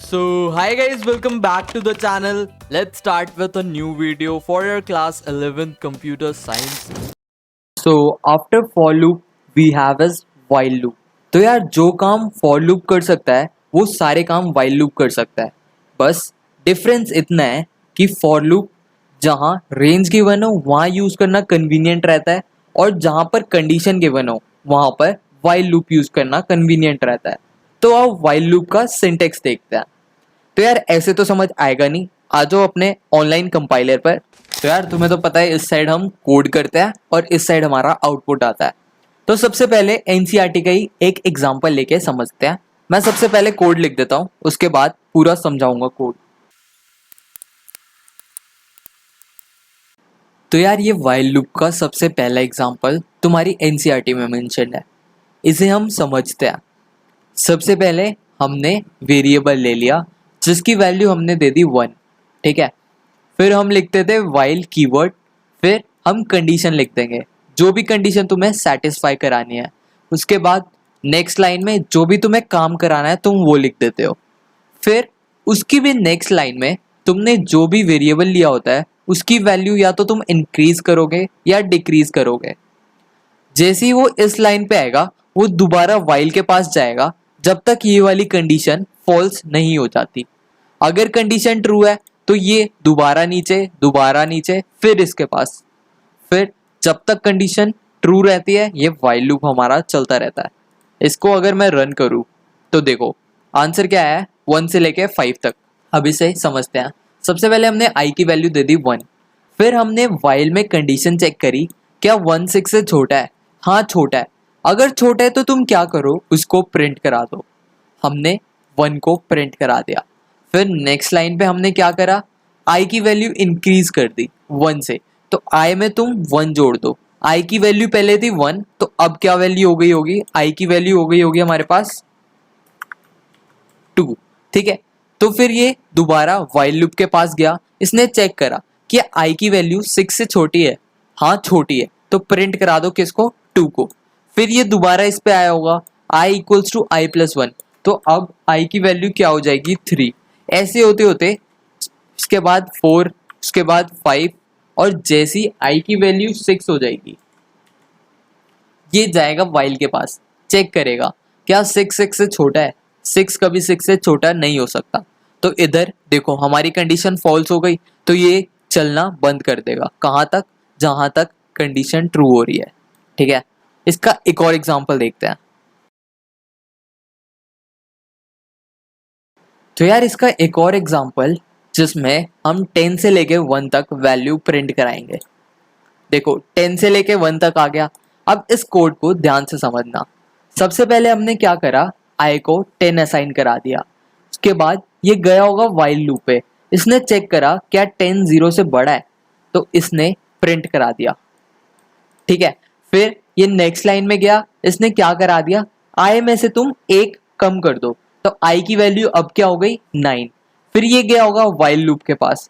Hi guys, welcome back to the channel. Let's start with a new video for your class 11th computer science. After for loop we have is while loop. तो यार जो काम for loop कर सकता है वो सारे काम while loop कर सकता है. बस डिफरेंस इतना है कि for loop जहाँ रेंज गिवन हो वहाँ यूज करना कन्वीनियंट रहता है और जहाँ पर कंडीशन गिवन हो वहाँ पर while loop यूज करना कन्वीनियंट रहता है. तो अब while loop का सिंटेक्स देखते हैं. तो यार ऐसे तो समझ आएगा नहीं, आ जाओ अपने ऑनलाइन कंपाइलर पर. तो यार तुम्हें तो पता है इस साइड हम कोड करते हैं और इस साइड हमारा आउटपुट आता है. तो सबसे पहले एनसीईआरटी का ही एक एग्जांपल लेके समझते हैं. मैं सबसे पहले कोड लिख देता हूँ, उसके बाद पूरा समझाऊंगा कोड. तो यार ये व्हाइल लूप का सबसे पहला एग्जांपल तुम्हारी एनसीईआरटी में मेंशन है. इसे हम समझते हैं. सबसे पहले हमने वेरिएबल ले लिया जिसकी वैल्यू हमने दे दी 1. ठीक है, फिर हम लिखते थे व्हाइल कीवर्ड, फिर हम कंडीशन लिख देंगे जो भी कंडीशन तुम्हें सेटिस्फाई करानी है. उसके बाद नेक्स्ट लाइन में जो भी तुम्हें काम कराना है तुम वो लिख देते हो. फिर उसकी भी नेक्स्ट लाइन में तुमने जो भी वेरिएबल लिया होता है उसकी वैल्यू या तो तुम इंक्रीज करोगे या डिक्रीज करोगे. जैसे ही वो इस लाइन पे आएगा वो दोबारा व्हाइल के पास जाएगा जब तक ये वाली कंडीशन फॉल्स नहीं हो जाती. अगर कंडीशन ट्रू है तो ये दोबारा नीचे फिर इसके पास. फिर जब तक कंडीशन ट्रू रहती है ये व्हाइल लूप हमारा चलता रहता है. इसको अगर मैं रन करूं तो देखो आंसर क्या है 1 से लेके 5 तक. अब इसे समझते हैं. सबसे पहले हमने i की वैल्यू दे दी 1. फिर हमने व्हाइल में कंडीशन चेक करी, क्या 1 6 से छोटा है? हाँ छोटा है. अगर छोटा है तो तुम क्या करो, उसको प्रिंट करा दो. हमने 1 को प्रिंट करा दिया. फिर नेक्स्ट लाइन पे हमने क्या करा, i की वैल्यू इंक्रीज कर दी 1 से. तो i में तुम 1 जोड़ दो. i की वैल्यू पहले थी 1, तो अब क्या वैल्यू हो गई होगी, i की वैल्यू हो गई होगी हमारे पास 2. ठीक है, तो फिर ये दोबारा व्हाइल लूप के पास गया. इसने चेक करा कि i की वैल्यू 6 से छोटी है. हाँ छोटी है, तो प्रिंट करा दो किसको, 2 को. फिर ये दोबारा इस पे आया होगा i equals to i plus 1. तो अब i की वैल्यू क्या हो जाएगी 3. ऐसे होते होते इसके बाद 4, उसके बाद 5 और जैसी i की वैल्यू 6 हो जाएगी ये जाएगा व्हाइल के पास, चेक करेगा क्या 6 6 से छोटा है. 6 कभी 6 से छोटा नहीं हो सकता. तो इधर देखो हमारी कंडीशन फॉल्स हो गई, तो ये चलना बंद कर देगा. कहाँ तक, जहाँ तक कंडीशन ट्रू हो रही है. ठीक है, इसका एक और एग्जांपल देखते हैं. तो यार इसका एक और एग्जांपल जिसमें हम 10 से लेके 1 तक वैल्यू प्रिंट कराएंगे. देखो 10 से लेके 1 तक आ गया. अब इस कोड को ध्यान से समझना. सबसे पहले हमने क्या करा, i को 10 असाइन करा दिया. उसके बाद ये गया होगा व्हाइल लूप पे. इसने चेक करा क्या 10 0 से बड़ा है, तो इसने प्रिंट करा दिया. ठीक है, फिर ये नेक्स्ट लाइन में गया. इसने क्या करा दिया, i में से तुम 1 कम कर दो, तो i की वैल्यू अब क्या हो गई 9. फिर ये गया होगा व्हाइल लूप के पास.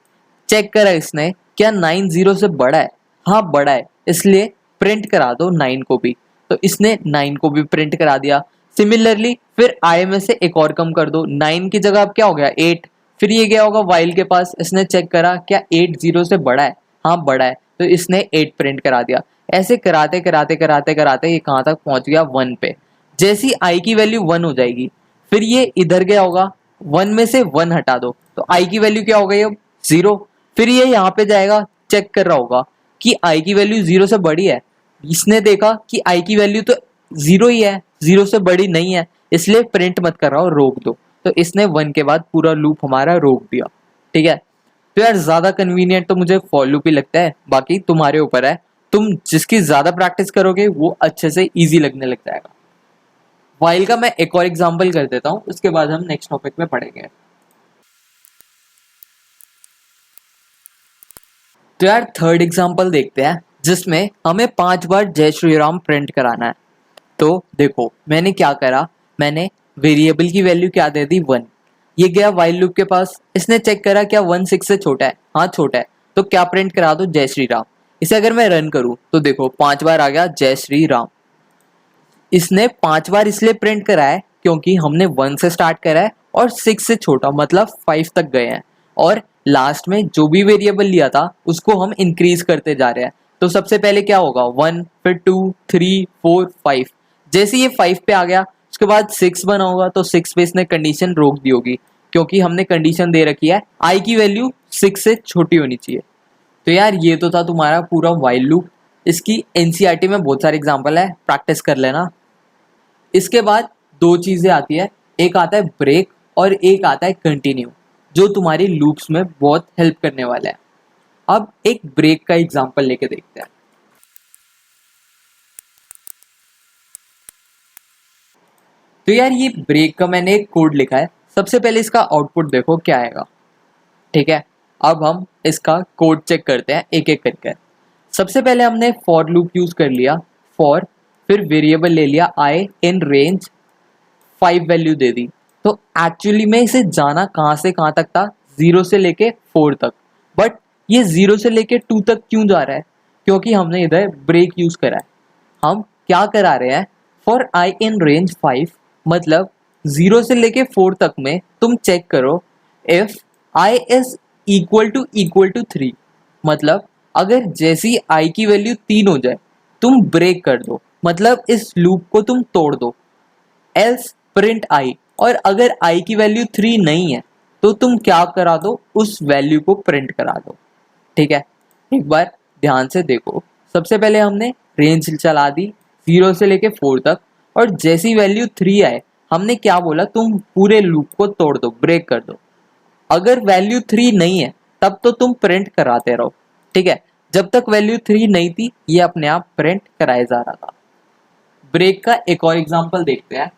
चेक करा इसने क्या 9 0 से बड़ा है. हाँ बड़ा है, इसलिए प्रिंट करा दो 9 को भी. तो इसने 9 को भी प्रिंट करा दिया. सिमिलरली फिर i में से एक और कम कर दो, 9 की जगह अब क्या हो गया 8. फिर ये गया होगा व्हाइल के पास. इसने चेक करा क्या 8 0 से बड़ा है. हाँ बड़ा है, तो इसने 8 प्रिंट करा दिया. ऐसे कराते कराते कराते कराते ये कहाँ तक पहुंच गया 1 पे. जैसी i की वैल्यू 1 हो जाएगी फिर ये इधर गया होगा, 1 में से 1 हटा दो, तो i की वैल्यू क्या हो गई अब 0. फिर ये यहाँ पे जाएगा, चेक कर रहा होगा कि i की वैल्यू 0 से बड़ी है. इसने देखा कि i की वैल्यू तो 0 ही है, 0 से बड़ी नहीं है, इसलिए प्रिंट मत कर रहा हो, रोक दो. तो इसने 1 के बाद पूरा लूप हमारा रोक दिया. ठीक है, तो यार ज्यादा कन्वीनियंट तो मुझे फॉर लूप ही लगता है. बाकी तुम्हारे ऊपर है, तुम जिसकी ज्यादा प्रैक्टिस करोगे वो अच्छे से इजी लगने लग जाएगा. व्हाइल का मैं एक और एग्जांपल कर देता हूं, उसके बाद हम नेक्स्ट टॉपिक में पढ़ेंगे. तो यार थर्ड एग्जांपल देखते हैं जिसमें हमें 5 बार जय श्री राम प्रिंट कराना है. तो देखो मैंने क्या करा, मैंने वेरिएबल की वैल्यू क्या दे दी 1. ये गया व्हाइल लूप के पास. इसने चेक करा क्या 1 6 से छोटा है. हाँ छोटा है, तो क्या प्रिंट करा दो जय श्री राम. इसे अगर मैं रन करूं तो देखो 5 बार आ गया जय श्री राम. इसने 5 बार इसलिए प्रिंट करा है क्योंकि हमने 1 से स्टार्ट करा है और 6 से छोटा मतलब 5 तक गए हैं, और लास्ट में जो भी वेरिएबल लिया था उसको हम इंक्रीज करते जा रहे हैं। तो सबसे पहले क्या होगा, 1, फिर 2, 3, 4, 5। जैसे ये 5 पे आ गया उसके बाद 6 बना होगा, तो 6 पे इसने कंडीशन रोक दी होगी, क्योंकि हमने कंडीशन दे रखी है आई की वैल्यू 6 से छोटी होनी चाहिए। तो यार ये तो था तुम्हारा पूरा व्हाइल लूप। इसकी एनसीईआरटी में बहुत सारे एग्जांपल है, प्रैक्टिस कर लेना। इसके बाद दो चीजें आती है, एक आता है ब्रेक और एक आता है कंटिन्यू, जो तुम्हारी लूप्स में बहुत हेल्प करने वाला है। अब एक ब्रेक का एग्जांपल लेके देखते हैं। तो यार ये ब्रेक का मैंने एक कोड लिखा है। सबसे पहले इसका आउटपुट देखो क्या आएगा, ठीक है। अब हम इसका कोड चेक करते हैं एक एक करके। सबसे पहले हमने फॉर लूप यूज कर लिया, फॉर, फिर वेरिएबल ले लिया आई इन रेंज 5 वैल्यू दे दी। तो एक्चुअली में इसे जाना कहाँ से कहाँ तक था, 0 से लेके 4 तक। बट ये 0 से लेके 2 तक क्यों जा रहा है, क्योंकि हमने इधर ब्रेक यूज करा है। हम क्या करा रहे हैं, फॉर आई इन रेंज 5 मतलब 0 से लेके 4 तक में तुम चेक करो if I is equal to 3। मतलब अगर जैसी आई की वैल्यू 3 हो जाए तुम ब्रेक कर दो, मतलब इस लूप को तुम तोड़ दो, एल्स प्रिंट आई। और अगर आई की वैल्यू 3 नहीं है तो तुम क्या करा दो, उस वैल्यू को प्रिंट करा दो, ठीक है। एक बार ध्यान से देखो, सबसे पहले हमने रेंज चला दी 0 से लेके 4 तक, और जैसी वैल्यू 3 आए हमने क्या बोला, तुम पूरे लूप को तोड़ दो, ब्रेक कर दो। अगर वैल्यू 3 नहीं है तब तो तुम प्रिंट कराते रहो, ठीक है। जब तक वैल्यू 3 नहीं थी ये अपने आप प्रिंट कराया जा रहा था। ब्रेक का एक और एग्जांपल देखते हैं।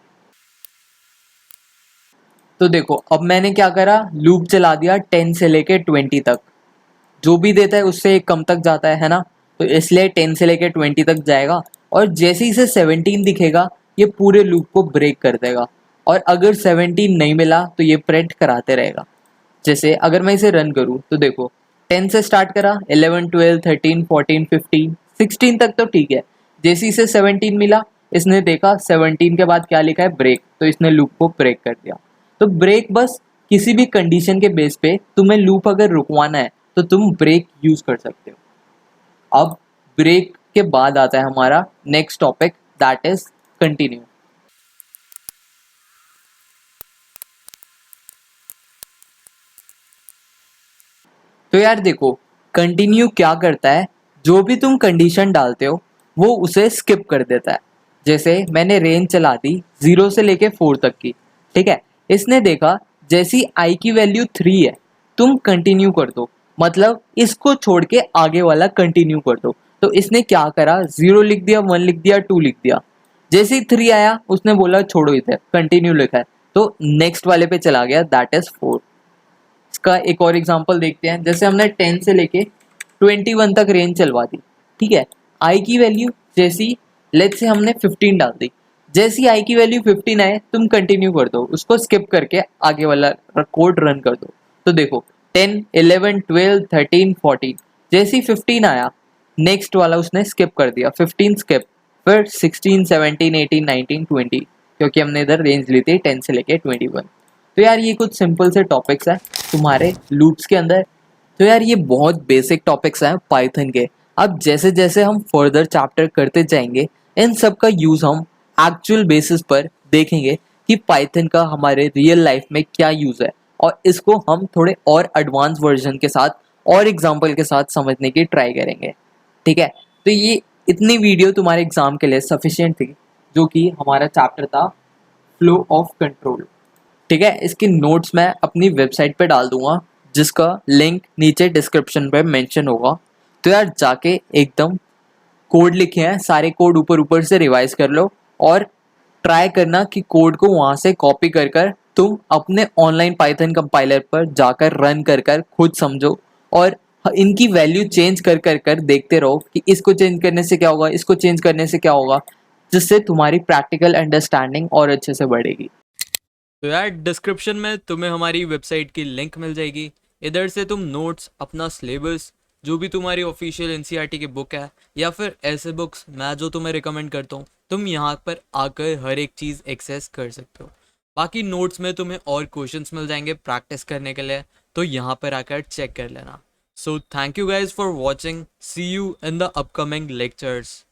तो देखो अब मैंने क्या करा, लूप चला दिया 10 से लेके 20 तक, जो भी देता है उससे एक कम तक जाता है ना, तो इसलिए 10 से लेके 20 तक जाएगा। और जैसे ही इसे 17 दिखेगा ये पूरे लूप को ब्रेक कर देगा, और अगर 17 नहीं मिला तो ये प्रिंट कराते रहेगा। जैसे अगर मैं इसे रन करूँ तो देखो 10 से स्टार्ट करा, 11, 12, 13, 14, 15, 16 तक तो ठीक है। जैसे इसे 17 मिला इसने देखा 17 के बाद क्या लिखा है, ब्रेक, तो इसने लूप को ब्रेक कर दिया। तो ब्रेक बस किसी भी कंडीशन के बेस पे तुम्हें लूप अगर रुकवाना है तो तुम ब्रेक यूज कर सकते हो। अब ब्रेक के बाद आता है हमारा next topic, that is continue. तो यार देखो कंटिन्यू क्या करता है, जो भी तुम कंडीशन डालते हो वो उसे स्किप कर देता है। जैसे मैंने रेंज चला दी 0 से लेके 4 तक की, ठीक है। इसने देखा जैसी आई की वैल्यू 3 है तुम कंटिन्यू कर दो, मतलब इसको छोड़ के आगे वाला कंटिन्यू कर दो। तो इसने क्या करा, 0 लिख दिया, 1 लिख दिया, 2 लिख दिया। जैसे ही 3 आया उसने बोला छोड़ो इधर, कंटिन्यू लिखा है, तो नेक्स्ट वाले पे चला गया, दैट इज 4। इसका एक और एग्जांपल देखते हैं। जैसे हमने 10 से लेके 21 तक रेंज चलवा दी, ठीक है। आई की वैल्यू जैसी लेट्स से हमने 15 डाल दी, जैसी आई की वैल्यू 15 आए तुम कंटिन्यू कर दो, उसको स्किप करके आगे वाला कोड रन कर दो। तो देखो 10, 11, 12, 13, 14, जैसी 15 आया नेक्स्ट वाला उसने स्किप कर दिया, 15 स्किप, फिर 16, 17, 18, 19, 20, क्योंकि हमने इधर रेंज ली थी 10 से लेके 21। तो यार ये कुछ सिंपल से टॉपिक्स हैं तुम्हारे लूप्स के अंदर। तो यार ये बहुत बेसिक टॉपिक्स हैं पाइथन के। अब जैसे जैसे हम फर्दर चैप्टर करते जाएंगे इन सब का यूज़ हम एक्चुअल बेसिस पर देखेंगे कि पाइथन का हमारे रियल लाइफ में क्या यूज़ है, और इसको हम थोड़े और एडवांस वर्जन के साथ और एग्जाम्पल के साथ समझने की ट्राई करेंगे, ठीक है। तो ये इतनी वीडियो तुम्हारे एग्जाम के लिए सफिशिएंट थी, जो कि हमारा चैप्टर था फ्लो ऑफ कंट्रोल, ठीक है। इसके नोट्स मैं अपनी वेबसाइट पे डाल दूंगा, जिसका लिंक नीचे डिस्क्रिप्शन पे मेंशन होगा। तो यार जाके एकदम कोड लिखे हैं सारे कोड ऊपर ऊपर से रिवाइज कर लो, और ट्राई करना कि कोड को वहाँ से कॉपी कर कर तुम अपने ऑनलाइन पाइथन कंपाइलर पर जाकर रन कर कर खुद समझो, और इनकी वैल्यू चेंज कर कर कर देखते रहो कि इसको चेंज करने से क्या होगा, इसको चेंज करने से क्या होगा, जिससे तुम्हारी प्रैक्टिकल अंडरस्टैंडिंग और अच्छे से बढ़ेगी। तो यार डिस्क्रिप्शन में तुम्हें हमारी वेबसाइट की लिंक मिल जाएगी। इधर से तुम नोट्स, अपना सिलेबस, जो भी तुम्हारी ऑफिशियल एनसीईआरटी की बुक है या फिर ऐसे बुक्स मैं जो तुम्हें रिकमेंड करता हूँ, तुम यहाँ पर आकर हर एक चीज़ एक्सेस कर सकते हो। बाकी नोट्स में तुम्हें और क्वेश्चंस मिल जाएंगे प्रैक्टिस करने के लिए, तो यहाँ पर आकर चेक कर लेना. So thank you guys for watching. See you in the upcoming lectures.